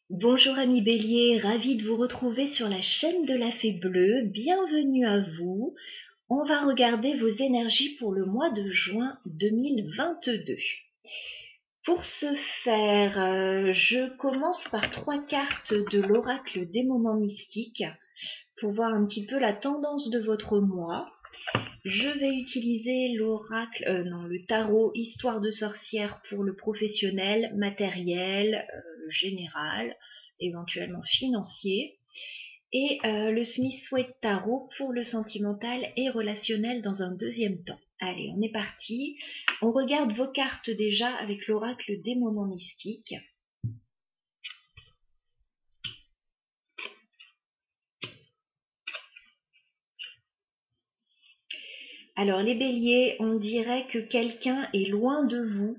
Bonjour amis Bélier, ravi de vous retrouver sur la chaîne de la Fée Bleue. Bienvenue à vous. On va regarder vos énergies pour le mois de juin 2022. Pour ce faire, je commence par 3 cartes de l'oracle des moments mystiques pour voir un petit peu la tendance de votre mois. Je vais utiliser le tarot Histoire de sorcière pour le professionnel, matériel, général, éventuellement financier. Et le Smith-Waite Tarot pour le sentimental et relationnel dans un deuxième temps. Allez, on est parti. On regarde vos cartes déjà avec l'oracle des moments mystiques. Alors les béliers, on dirait que quelqu'un est loin de vous.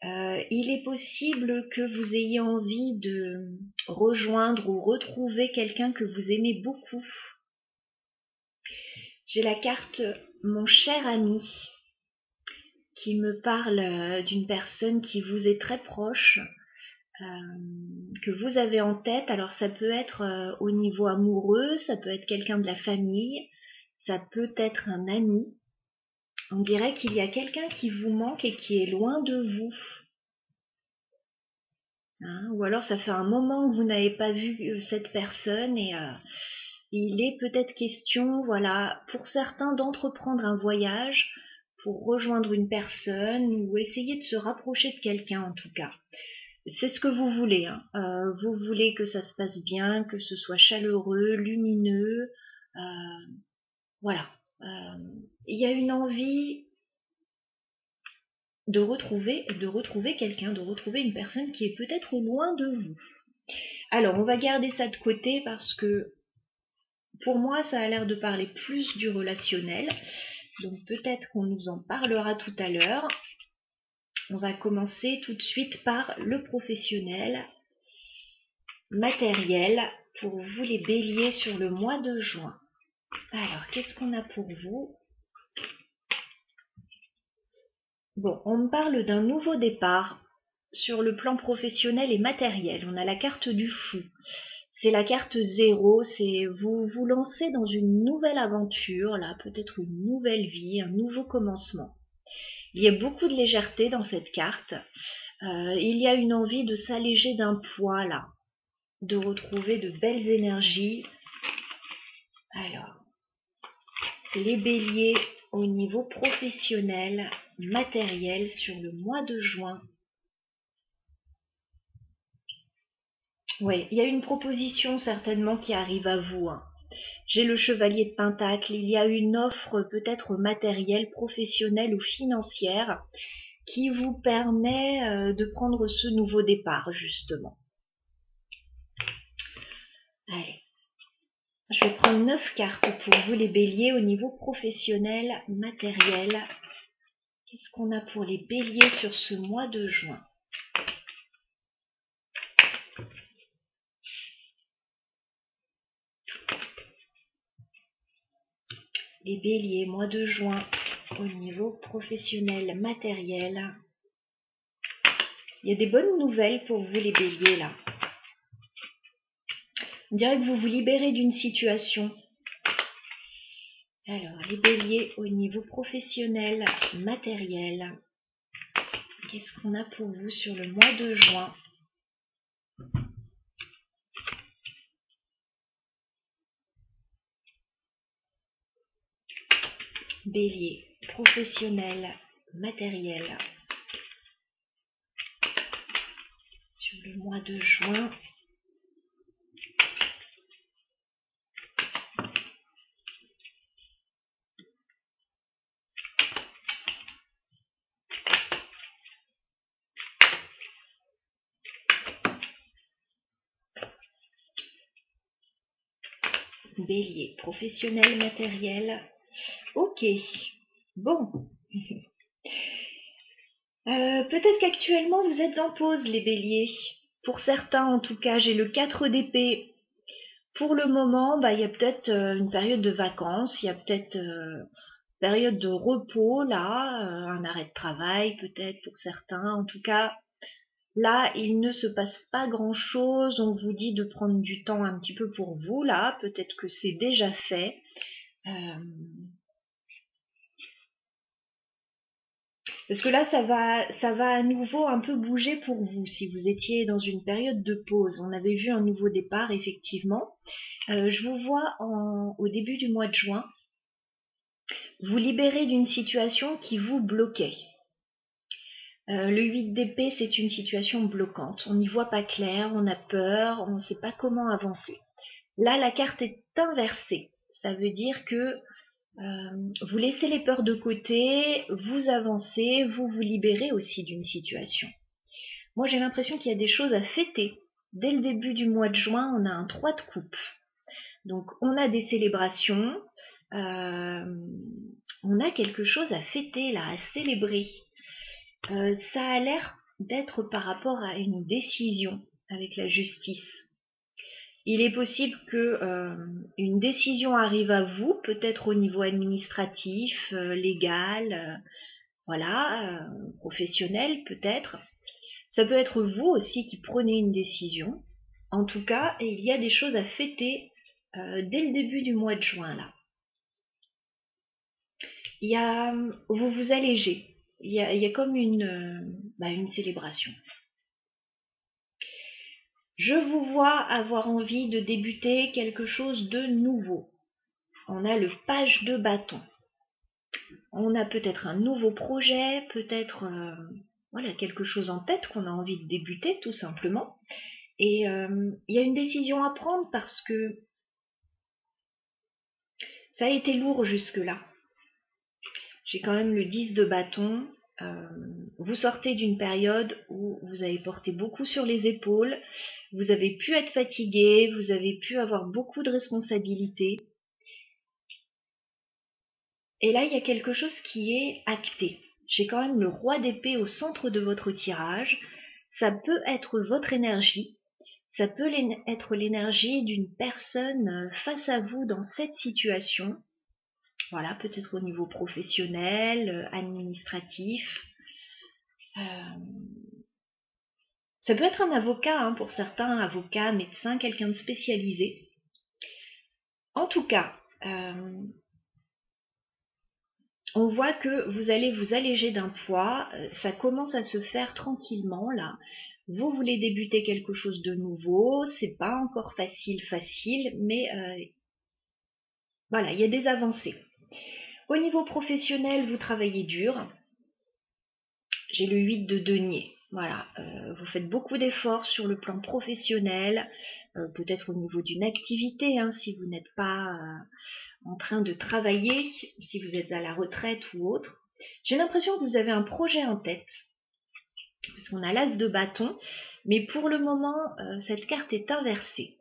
Il est possible que vous ayez envie de rejoindre ou retrouver quelqu'un que vous aimez beaucoup. J'ai la carte Mon cher ami qui me parle d'une personne qui vous est très proche, que vous avez en tête. Alors ça peut être au niveau amoureux, ça peut être quelqu'un de la famille, ça peut être un ami. On dirait qu'il y a quelqu'un qui vous manque et qui est loin de vous. Ou alors ça fait un moment que vous n'avez pas vu cette personne et il est peut-être question, voilà, pour certains d'entreprendre un voyage pour rejoindre une personne ou essayer de se rapprocher de quelqu'un en tout cas. C'est ce que vous voulez. Vous voulez que ça se passe bien, que ce soit chaleureux, lumineux. Voilà. Il y a une envie de retrouver quelqu'un, de retrouver une personne qui est peut-être loin de vous. Alors, on va garder ça de côté parce que pour moi, ça a l'air de parler plus du relationnel. Donc peut-être qu'on nous en parlera tout à l'heure. On va commencer tout de suite par le professionnel, matériel, pour vous les béliers sur le mois de juin. Alors, qu'est-ce qu'on a pour vous ? Bon, on me parle d'un nouveau départ sur le plan professionnel et matériel. On a la carte du fou. C'est la carte 0, c'est vous vous lancez dans une nouvelle aventure, là, peut-être une nouvelle vie, un nouveau commencement. Il y a beaucoup de légèreté dans cette carte. Il y a une envie de s'alléger d'un poids, là, de retrouver de belles énergies. Alors, les béliers au niveau professionnel, matériel sur le mois de juin. Oui, il y a une proposition certainement qui arrive à vous. J'ai le chevalier de Pentacle, il y a une offre peut-être matérielle, professionnelle ou financière qui vous permet de prendre ce nouveau départ justement. Allez, je vais prendre 9 cartes pour vous les béliers au niveau professionnel, matériel. Qu'est-ce qu'on a pour les béliers sur ce mois de juin ? Les béliers, mois de juin, au niveau professionnel, matériel. Il y a des bonnes nouvelles pour vous les béliers là. On dirait que vous vous libérez d'une situation. Alors, les béliers au niveau professionnel, matériel. Qu'est-ce qu'on a pour vous sur le mois de juin ? Bélier, professionnel, matériel. Sur le mois de juin. Bélier, professionnel, matériel. Ok, bon. Peut-être qu'actuellement vous êtes en pause les béliers. Pour certains en tout cas, j'ai le 4 d'épée. Pour le moment, il y a peut-être une période de vacances, il y a peut-être une période de repos là, un arrêt de travail peut-être pour certains. En tout cas, Là, il ne se passe pas grand-chose. On vous dit de prendre du temps un petit peu pour vous, là. Peut-être que c'est déjà fait. Parce que là, ça va à nouveau un peu bouger pour vous. Si vous étiez dans une période de pause, on avait vu un nouveau départ, effectivement. Je vous vois au début du mois de juin, vous libérer d'une situation qui vous bloquait. Le 8 d'épée, c'est une situation bloquante. On n'y voit pas clair, on a peur, on ne sait pas comment avancer. Là, la carte est inversée. Ça veut dire que vous laissez les peurs de côté, vous avancez, vous vous libérez aussi d'une situation. Moi, j'ai l'impression qu'il y a des choses à fêter. Dès le début du mois de juin, on a un 3 de coupe. Donc, on a des célébrations, on a quelque chose à fêter, là, à célébrer. Ça a l'air d'être par rapport à une décision avec la justice. Il est possible que une décision arrive à vous, peut-être au niveau administratif, légal, voilà, professionnel peut-être. Ça peut être vous aussi qui prenez une décision. En tout cas, il y a des choses à fêter dès le début du mois de juin là. Vous vous allégez. Il y a comme une célébration. Je vous vois avoir envie de débuter quelque chose de nouveau. On a le page de bâton. On a peut-être un nouveau projet, peut-être voilà, quelque chose en tête qu'on a envie de débuter tout simplement. Et il y a une décision à prendre parce que ça a été lourd jusque-là. J'ai quand même le 10 de bâton. Vous sortez d'une période où vous avez porté beaucoup sur les épaules, vous avez pu être fatigué, vous avez pu avoir beaucoup de responsabilités. Et là, il y a quelque chose qui est acté. J'ai quand même le roi d'épée au centre de votre tirage. Ça peut être votre énergie. Ça peut être l'énergie d'une personne face à vous dans cette situation. Voilà, peut-être au niveau professionnel, administratif. Ça peut être un avocat, hein, pour certains, avocat, médecin, quelqu'un de spécialisé. En tout cas, on voit que vous allez vous alléger d'un poids, ça commence à se faire tranquillement là. Vous voulez débuter quelque chose de nouveau, c'est pas encore facile, mais voilà, il y a des avancées. Au niveau professionnel, vous travaillez dur. J'ai le 8 de denier. Voilà, vous faites beaucoup d'efforts sur le plan professionnel, peut-être au niveau d'une activité, hein, si vous n'êtes pas en train de travailler, si vous êtes à la retraite ou autre. J'ai l'impression que vous avez un projet en tête, parce qu'on a l'as de bâton, mais pour le moment, cette carte est inversée.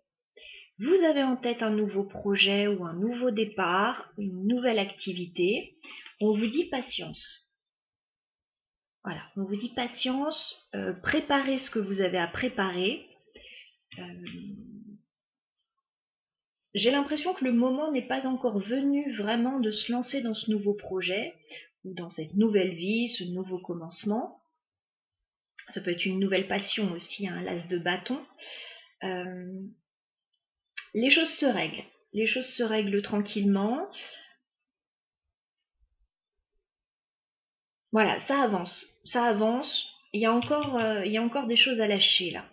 Vous avez en tête un nouveau projet ou un nouveau départ, une nouvelle activité. On vous dit patience. Voilà, on vous dit patience, préparez ce que vous avez à préparer. J'ai l'impression que le moment n'est pas encore venu vraiment de se lancer dans ce nouveau projet ou dans cette nouvelle vie, ce nouveau commencement. Ça peut être une nouvelle passion aussi, hein, l'as de bâton. Les choses se règlent. Les choses se règlent tranquillement. Voilà, ça avance. Ça avance. Il y a encore des choses à lâcher là.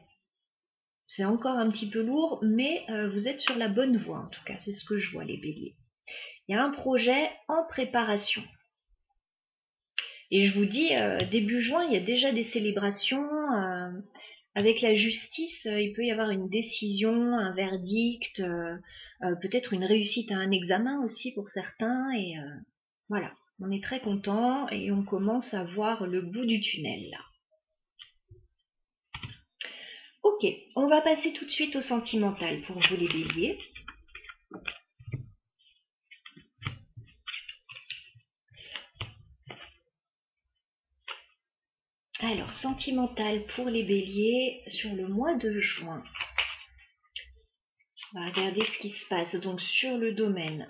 C'est encore un petit peu lourd, mais vous êtes sur la bonne voie en tout cas. C'est ce que je vois, les béliers. Il y a un projet en préparation. Et je vous dis, début juin, il y a déjà des célébrations. Avec la justice, il peut y avoir une décision, un verdict, peut-être une réussite à un examen aussi pour certains. Et voilà, on est très content et on commence à voir le bout du tunnel là. Ok, on va passer tout de suite au sentimental pour vous les béliers. Alors, sentimental pour les béliers sur le mois de juin. On va regarder ce qui se passe donc sur le domaine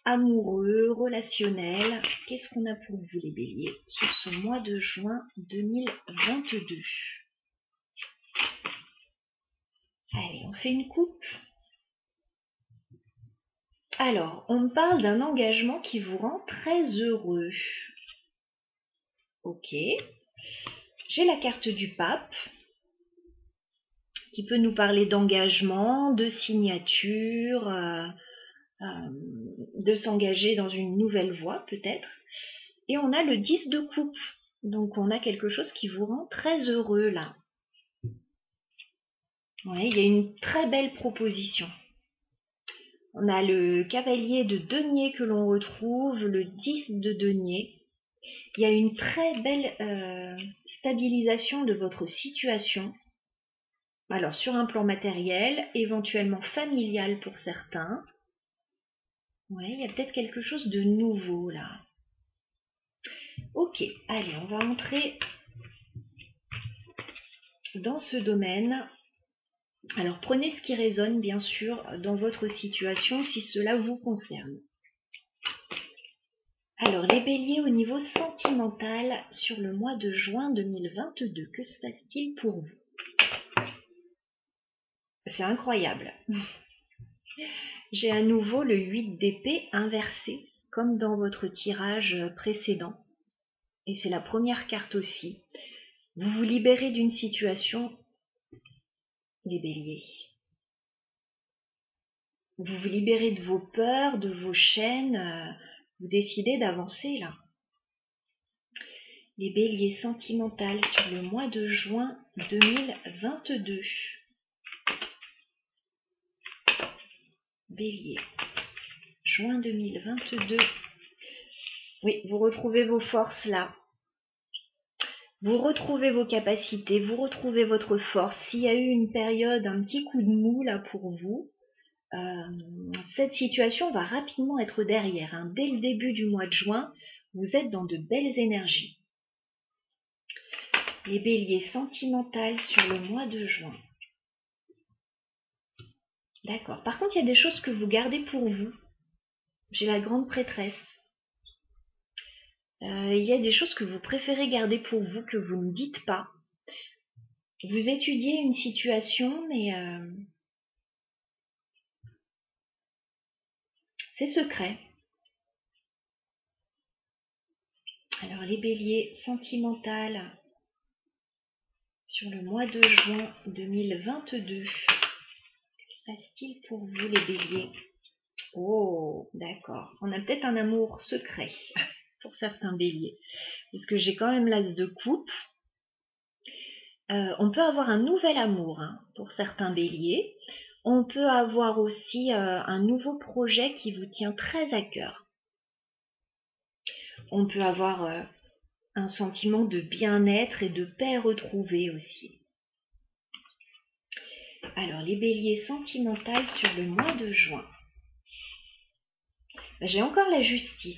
amoureux, relationnel. Qu'est-ce qu'on a pour vous les béliers sur ce mois de juin 2022? On fait une coupe. Alors, on me parle d'un engagement qui vous rend très heureux. Ok. J'ai la carte du pape qui peut nous parler d'engagement, de signature, de s'engager dans une nouvelle voie peut-être. Et on a le 10 de coupe. Donc on a quelque chose qui vous rend très heureux là. Ouais, il y a une très belle proposition. On a le cavalier de denier que l'on retrouve, le 10 de denier. Il y a une très belle stabilisation de votre situation. Alors sur un plan matériel, éventuellement familial pour certains. Ouais, il y a peut-être quelque chose de nouveau là. Ok, allez, on va entrer dans ce domaine. Alors prenez ce qui résonne bien sûr dans votre situation si cela vous concerne. Alors les béliers au niveau sentimental sur le mois de juin 2022, que se passe-t-il pour vous? C'est incroyable. J'ai à nouveau le 8 d'épée inversé comme dans votre tirage précédent. Et c'est la première carte aussi. Vous vous libérez d'une situation, les béliers. Vous vous libérez de vos peurs, de vos chaînes, vous décidez d'avancer là. Les béliers sentimentales sur le mois de juin 2022. Bélier, juin 2022. Oui, vous retrouvez vos forces là. Vous retrouvez vos capacités, vous retrouvez votre force. S'il y a eu une période, un petit coup de mou là pour vous, cette situation va rapidement être derrière. Hein. Dès le début du mois de juin, vous êtes dans de belles énergies. Les béliers sentimentales sur le mois de juin. D'accord. Par contre, il y a des choses que vous gardez pour vous. J'ai la grande prêtresse. Il y a des choses que vous préférez garder pour vous, que vous ne dites pas. Vous étudiez une situation, mais c'est secret. Alors, les béliers sentimentales sur le mois de juin 2022. Que se passe-t-il pour vous, les béliers? Oh, d'accord. On a peut-être un amour secret pour certains béliers. Parce que j'ai quand même l'as de coupe. On peut avoir un nouvel amour hein, pour certains béliers. On peut avoir aussi un nouveau projet qui vous tient très à cœur. On peut avoir un sentiment de bien-être et de paix retrouvée aussi. Alors, les béliers sentimentales sur le mois de juin. J'ai encore la justice.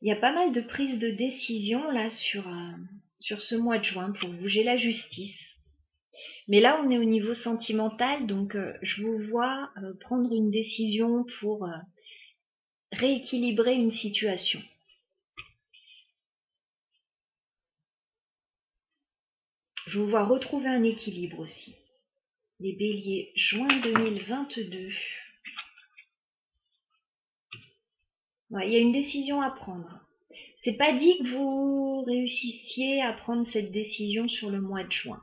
Il y a pas mal de prises de décision là sur ce mois de juin pour vous. J'ai la justice. Mais là, on est au niveau sentimental, donc je vous vois prendre une décision pour rééquilibrer une situation. Je vous vois retrouver un équilibre aussi. Les béliers, juin 2022. Ouais, il y a une décision à prendre. C'est pas dit que vous réussissiez à prendre cette décision sur le mois de juin.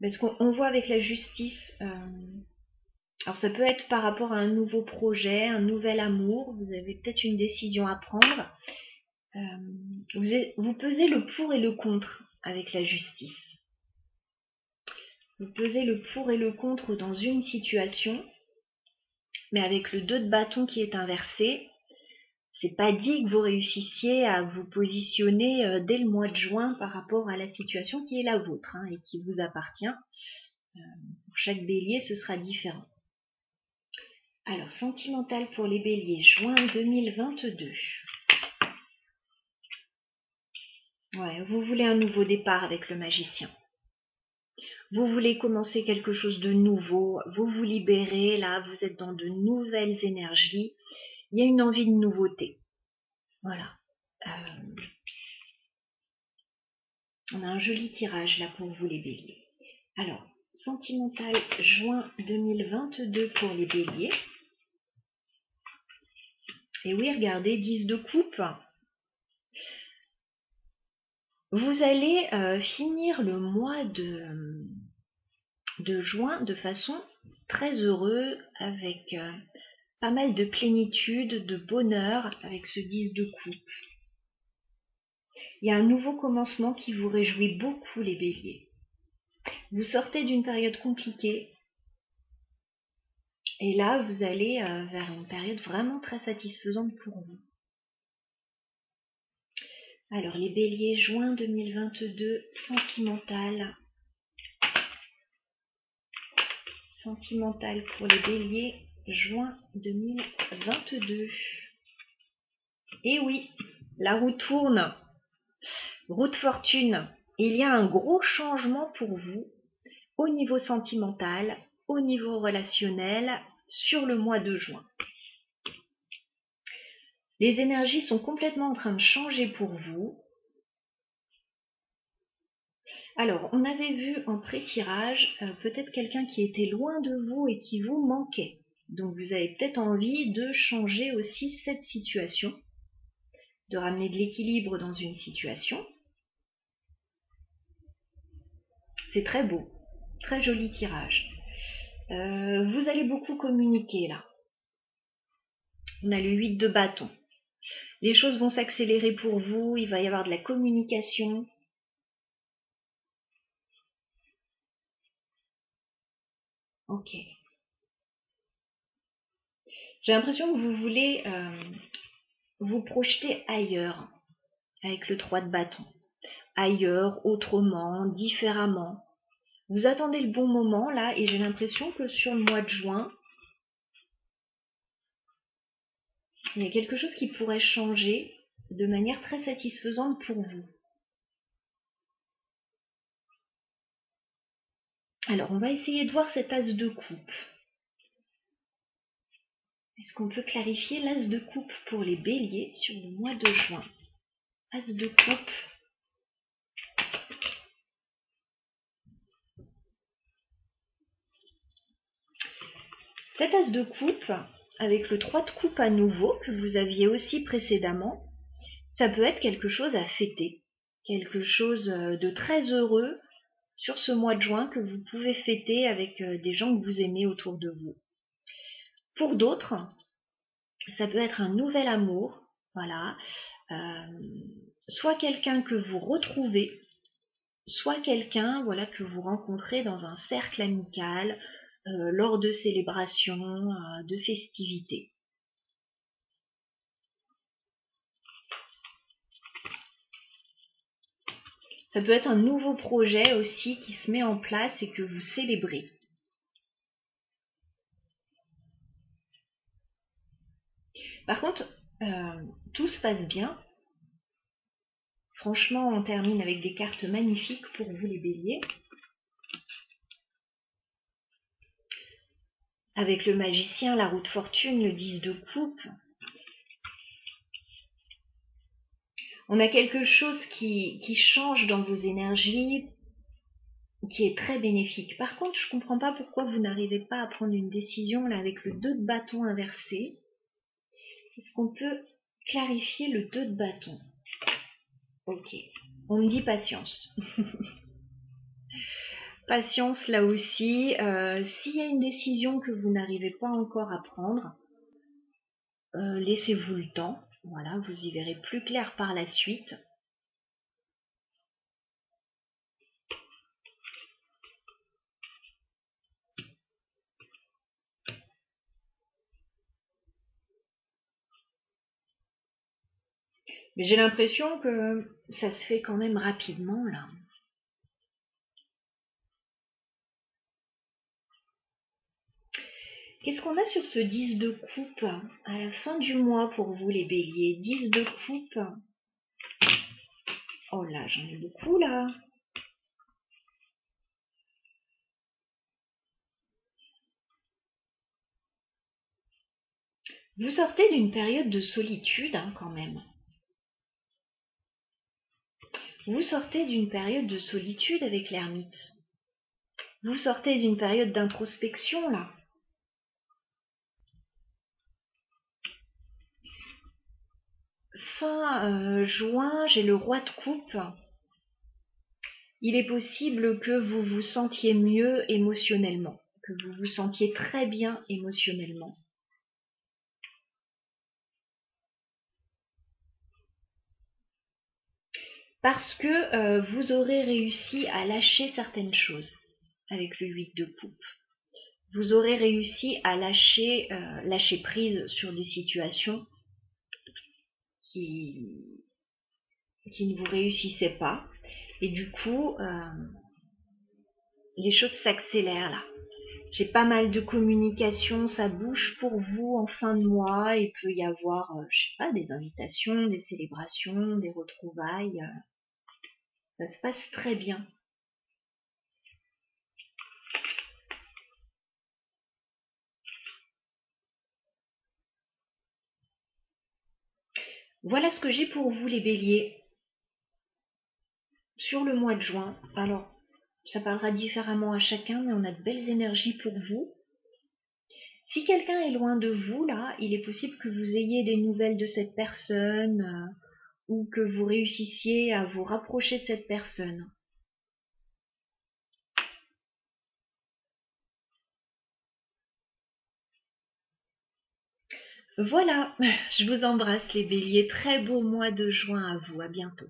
Parce qu'on voit avec la justice, alors ça peut être par rapport à un nouveau projet, un nouvel amour, vous avez peut-être une décision à prendre. Vous pesez le pour et le contre avec la justice. Vous pesez le pour et le contre dans une situation, mais avec le 2 de bâton qui est inversé, c'est pas dit que vous réussissiez à vous positionner dès le mois de juin par rapport à la situation qui est la vôtre hein, et qui vous appartient. Pour chaque bélier, ce sera différent. Alors, sentimental pour les béliers, juin 2022. Ouais, vous voulez un nouveau départ avec le magicien. Vous voulez commencer quelque chose de nouveau, vous vous libérez, là, vous êtes dans de nouvelles énergies. Il y a une envie de nouveauté. Voilà. On a un joli tirage là pour vous les béliers. Alors, sentimental juin 2022 pour les béliers. Et oui, regardez, 10 de coupe. Vous allez finir le mois de juin de façon très heureuse, avec pas mal de plénitude, de bonheur avec ce 10 de coupe. Il y a un nouveau commencement qui vous réjouit beaucoup, les béliers. Vous sortez d'une période compliquée et là, vous allez vers une période vraiment très satisfaisante pour vous. Alors, les béliers, juin 2022, sentimental. Sentimental pour les béliers, juin 2022. Et oui, la roue tourne. Roue de fortune. Il y a un gros changement pour vous au niveau sentimental, au niveau relationnel, sur le mois de juin. Les énergies sont complètement en train de changer pour vous. Alors, on avait vu en pré-tirage peut-être quelqu'un qui était loin de vous et qui vous manquait. Donc, vous avez peut-être envie de changer aussi cette situation, de ramener de l'équilibre dans une situation. C'est très beau, très joli tirage. Vous allez beaucoup communiquer là. On a le 8 de bâton. Les choses vont s'accélérer pour vous, il va y avoir de la communication. Ok. J'ai l'impression que vous voulez vous projeter ailleurs avec le 3 de bâton. Ailleurs, autrement, différemment. Vous attendez le bon moment là et j'ai l'impression que sur le mois de juin, il y a quelque chose qui pourrait changer de manière très satisfaisante pour vous. Alors, on va essayer de voir cet as de coupe. Est-ce qu'on peut clarifier l'as de coupe pour les béliers sur le mois de juin? As de coupe. Cet as de coupe, avec le 3 de coupe à nouveau, que vous aviez aussi précédemment, ça peut être quelque chose à fêter. Quelque chose de très heureux sur ce mois de juin que vous pouvez fêter avec des gens que vous aimez autour de vous. Pour d'autres, ça peut être un nouvel amour, voilà, soit quelqu'un que vous retrouvez, soit quelqu'un, voilà, que vous rencontrez dans un cercle amical, lors de célébrations, de festivités. Ça peut être un nouveau projet aussi qui se met en place et que vous célébrez. Par contre, tout se passe bien. Franchement, on termine avec des cartes magnifiques pour vous les béliers. Avec le magicien, la roue de fortune, le 10 de coupe. On a quelque chose qui change dans vos énergies, qui est très bénéfique. Par contre, je ne comprends pas pourquoi vous n'arrivez pas à prendre une décision là avec le 2 de bâton inversé. Est-ce qu'on peut clarifier le 2 de bâton? Ok, on me dit patience. Patience là aussi. S'il y a une décision que vous n'arrivez pas encore à prendre, laissez-vous le temps. Voilà, vous y verrez plus clair par la suite. Mais j'ai l'impression que ça se fait quand même rapidement là. Qu'est-ce qu'on a sur ce 10 de coupe à la fin du mois pour vous les béliers? 10 de coupe. Oh là, j'en ai beaucoup là. Vous sortez d'une période de solitude quand même. Vous sortez d'une période de solitude avec l'ermite. Vous sortez d'une période d'introspection là. Fin juin, j'ai le roi de coupe. Il est possible que vous vous sentiez mieux émotionnellement, que vous vous sentiez très bien émotionnellement. Parce que vous aurez réussi à lâcher certaines choses avec le 8 de coupe. Vous aurez réussi à lâcher prise sur des situations qui ne vous réussissaient pas. Et du coup, les choses s'accélèrent là. J'ai pas mal de communication, ça bouge pour vous en fin de mois. Il peut y avoir, je sais pas, des invitations, des célébrations, des retrouvailles. Ça se passe très bien. Voilà ce que j'ai pour vous les béliers sur le mois de juin. Alors, ça parlera différemment à chacun, mais on a de belles énergies pour vous. Si quelqu'un est loin de vous, là, il est possible que vous ayez des nouvelles de cette personne ou que vous réussissiez à vous rapprocher de cette personne. Voilà, je vous embrasse les béliers. Très beau mois de juin à vous. À bientôt.